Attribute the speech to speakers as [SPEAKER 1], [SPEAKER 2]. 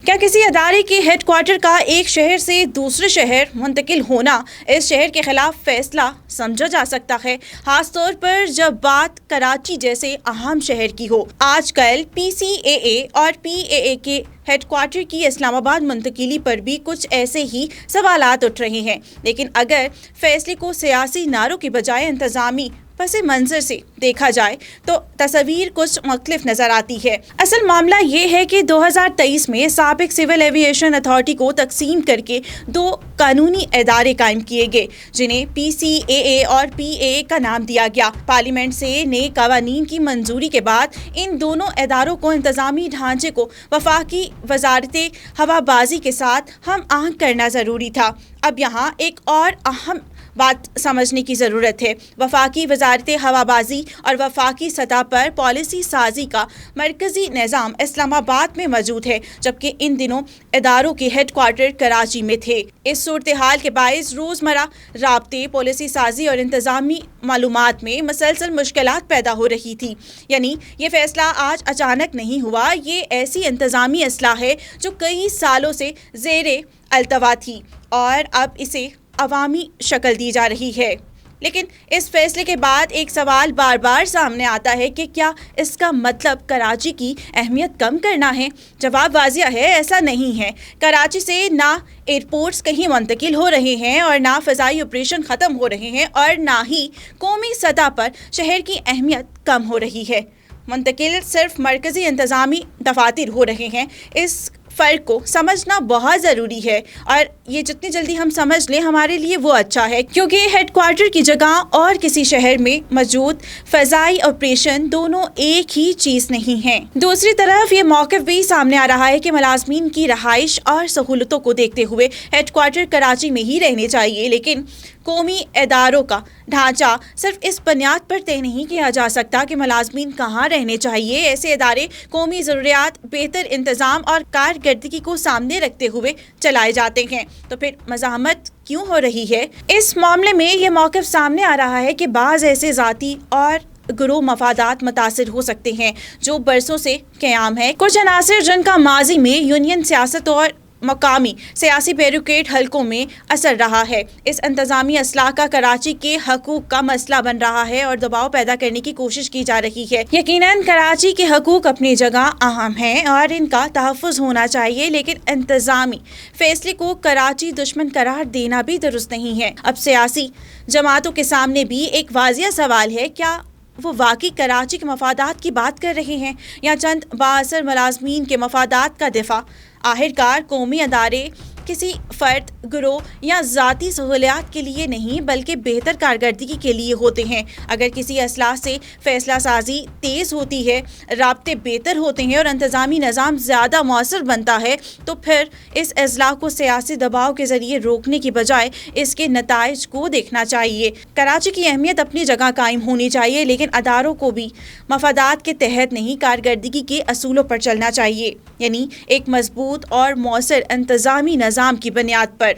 [SPEAKER 1] کیا کسی ادارے کے ہیڈ کوارٹر کا ایک شہر سے دوسرے شہر منتقل ہونا اس شہر کے خلاف فیصلہ سمجھا جا سکتا ہے، خاص طور پر جب بات کراچی جیسے اہم شہر کی ہو؟ آج کل PCAA اور PAA کے ہیڈ کوارٹر کی اسلام آباد منتقلی پر بھی کچھ ایسے ہی سوالات اٹھ رہے ہیں، لیکن اگر فیصلے کو سیاسی نعروں کی بجائے انتظامی پس منظر سے دیکھا جائے تو تصویر کچھ مختلف نظر آتی ہے۔ اصل معاملہ یہ ہے کہ 2023 میں سابق سول ایویشن اتھارٹی کو تقسیم کر کے 2 قانونی ادارے قائم کیے گئے، جنہیں PCAA اور PAA کا نام دیا گیا۔ پارلیمنٹ سے نئے قوانین کی منظوری کے بعد ان دونوں اداروں کو انتظامی ڈھانچے کو وفاقی وزارت ہوابازی کے ساتھ ہم آہنگ کرنا ضروری تھا۔ اب یہاں ایک اور اہم بات سمجھنے کی ضرورت ہے۔ وفاقی وزارت ہوابازی اور وفاقی سطح پر پالیسی سازی کا مرکزی نظام اسلام آباد میں موجود ہے، جبکہ ان دنوں اداروں کے ہیڈ کوارٹر کراچی میں تھے۔ اس صورتحال کے باعث روزمرہ رابطے، پالیسی سازی اور انتظامی معلومات میں مسلسل مشکلات پیدا ہو رہی تھی۔ یعنی یہ فیصلہ آج اچانک نہیں ہوا، یہ ایسی انتظامی اصلاح ہے جو کئی سالوں سے زیر التوا تھی اور اب اسے عوامی شکل دی جا رہی ہے۔ لیکن اس فیصلے کے بعد ایک سوال بار بار سامنے آتا ہے کہ کیا اس کا مطلب کراچی کی اہمیت کم کرنا ہے؟ جواب واضح ہے، ایسا نہیں ہے۔ کراچی سے نہ ایئرپورٹس کہیں منتقل ہو رہے ہیں اور نہ فضائی آپریشن ختم ہو رہے ہیں اور نہ ہی قومی سطح پر شہر کی اہمیت کم ہو رہی ہے۔ منتقل صرف مرکزی انتظامی دفاتر ہو رہے ہیں۔ اس فرق کو سمجھنا بہت ضروری ہے اور یہ جتنی جلدی ہم سمجھ لیں ہمارے لیے وہ اچھا ہے، کیونکہ ہیڈ کوارٹر کی جگہ اور کسی شہر میں موجود فضائی آپریشن دونوں ایک ہی چیز نہیں ہیں۔ دوسری طرف یہ موقف بھی سامنے آ رہا ہے کہ ملازمین کی رہائش اور سہولتوں کو دیکھتے ہوئے ہیڈ کوارٹر کراچی میں ہی رہنے چاہیے، لیکن قومی اداروں کا ڈھانچہ صرف اس بنیاد پر طے نہیں کیا جا سکتا کہ ملازمین کہاں رہنے چاہیے۔ ایسے ادارے قومی ضروریات، بہتر انتظام اور کارکردگی کو سامنے رکھتے ہوئے چلائے جاتے ہیں، تو پھر مزاحمت کیوں ہو رہی ہے؟ اس معاملے میں یہ موقف سامنے آ رہا ہے کہ بعض ایسے ذاتی اور گروہ مفادات متاثر ہو سکتے ہیں جو برسوں سے قیام ہے۔ کچھ عناصر جن کا ماضی میں یونین سیاست اور مقامی سیاسی بیروکریٹ حلقوں میں اثر رہا ہے، اس انتظامی اصلاح کا کراچی کے حقوق کا مسئلہ بن رہا ہے اور دباؤ پیدا کرنے کی کوشش کی جا رہی ہے۔ یقیناً کراچی کے حقوق اپنی جگہ اہم ہیں اور ان کا تحفظ ہونا چاہیے، لیکن انتظامی فیصلے کو کراچی دشمن قرار دینا بھی درست نہیں ہے۔ اب سیاسی جماعتوں کے سامنے بھی ایک واضح سوال ہے، کیا وہ واقعی کراچی کے مفادات کی بات کر رہے ہیں یا چند بااثر ملازمین کے مفادات کا دفاع؟ آخرکار قومی ادارے کسی فرد، گروہ یا ذاتی سہولیات کے لیے نہیں بلکہ بہتر کارکردگی کے لیے ہوتے ہیں۔ اگر کسی اصلاح سے فیصلہ سازی تیز ہوتی ہے، رابطے بہتر ہوتے ہیں اور انتظامی نظام زیادہ مؤثر بنتا ہے تو پھر اس اصلاح کو سیاسی دباؤ کے ذریعے روکنے کی بجائے اس کے نتائج کو دیکھنا چاہیے۔ کراچی کی اہمیت اپنی جگہ قائم ہونی چاہیے، لیکن اداروں کو بھی مفادات کے تحت نہیں، کارکردگی کے اصولوں پر چلنا چاہیے، یعنی ایک مضبوط اور مؤثر انتظامی نظام کی بنیاد پر۔